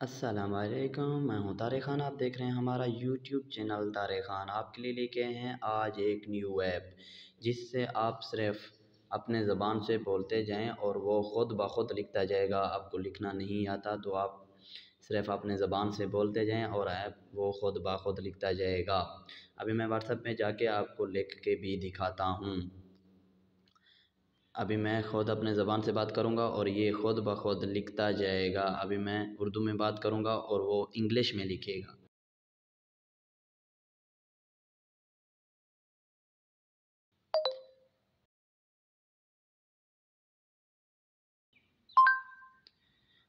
अस्सलामुअलैकुम, मैं हूं तारिक खान। आप देख रहे हैं हमारा यूट्यूब चैनल तारिक खान। आपके लिए लेके आए हैं आज एक न्यू ऐप जिससे आप सिर्फ अपने ज़बान से बोलते जाएं और वो ख़ुद ब खुद लिखता जाएगा। आपको लिखना नहीं आता तो आप सिर्फ अपने ज़बान से बोलते जाएं और ऐप वो ख़ुद ब खुद लिखता जाएगा। अभी मैं व्हाट्सएप में जाके आपको लिख के भी दिखाता हूँ। अभी मैं ख़ुद अपने ज़बान से बात करूँगा और ये ख़ुद ब खुद लिखता जाएगा। अभी मैं उर्दू में बात करूँगा और वो इंग्लिश में लिखेगा।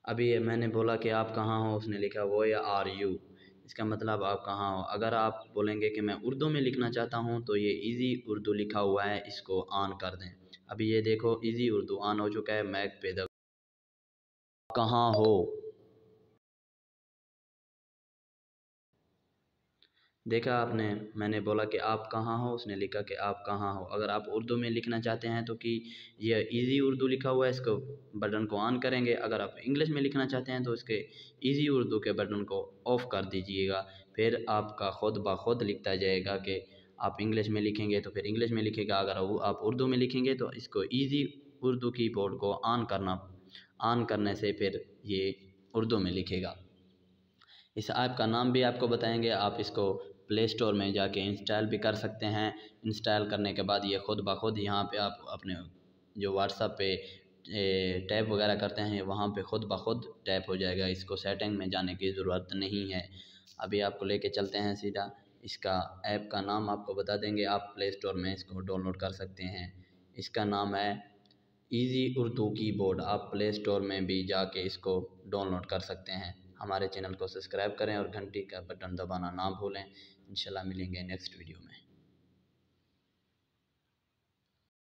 अभी ये मैंने बोला कि आप कहाँ हो, उसने लिखा वो या आर यू। इसका मतलब आप कहाँ हो। अगर आप बोलेंगे कि मैं उर्दू में लिखना चाहता हूँ तो ये इजी उर्दू लिखा हुआ है, इसको ऑन कर दें। अभी ये देखो इजी उर्दू ऑन हो चुका है। मैक पे दब कहाँ हो, देखा आपने। मैंने बोला कि आप कहाँ हो, उसने लिखा कि आप कहाँ हो। अगर आप उर्दू में लिखना चाहते हैं तो कि ये इजी उर्दू लिखा हुआ है, इसको बटन को ऑन करेंगे। अगर आप इंग्लिश में लिखना चाहते हैं तो इसके इजी उर्दू के बटन को ऑफ़ कर दीजिएगा। फिर आपका ख़ुद ब खुद लिखता जाएगा कि आप इंग्लिश में लिखेंगे तो फिर इंग्लिश में लिखेगा। अगर आप उर्दू में लिखेंगे तो इसको ईज़ी उर्दू कीबोर्ड को ऑन करने से फिर ये उर्दू में लिखेगा। इस ऐप का नाम भी आपको बताएंगे। आप इसको प्ले स्टोर में जाके इंस्टॉल भी कर सकते हैं। इंस्टॉल करने के बाद ये ख़ुद ब खुद यहाँ पे आप अपने जो व्हाट्सएप पे टैप वगैरह करते हैं वहाँ पे ख़ुद ब खुद टैप हो जाएगा। इसको सेटिंग में जाने की ज़रूरत नहीं है। अभी आपको लेके चलते हैं सीधा। इसका ऐप का नाम आपको बता देंगे। आप प्ले स्टोर में इसको डाउनलोड कर सकते हैं। इसका नाम है ईज़ी उर्दू कीबोर्ड। आप प्ले स्टोर में भी जाके इसको डाउनलोड कर सकते हैं। हमारे चैनल को सब्सक्राइब करें और घंटी का बटन दबाना ना भूलें। इंशाल्लाह मिलेंगे नेक्स्ट वीडियो में।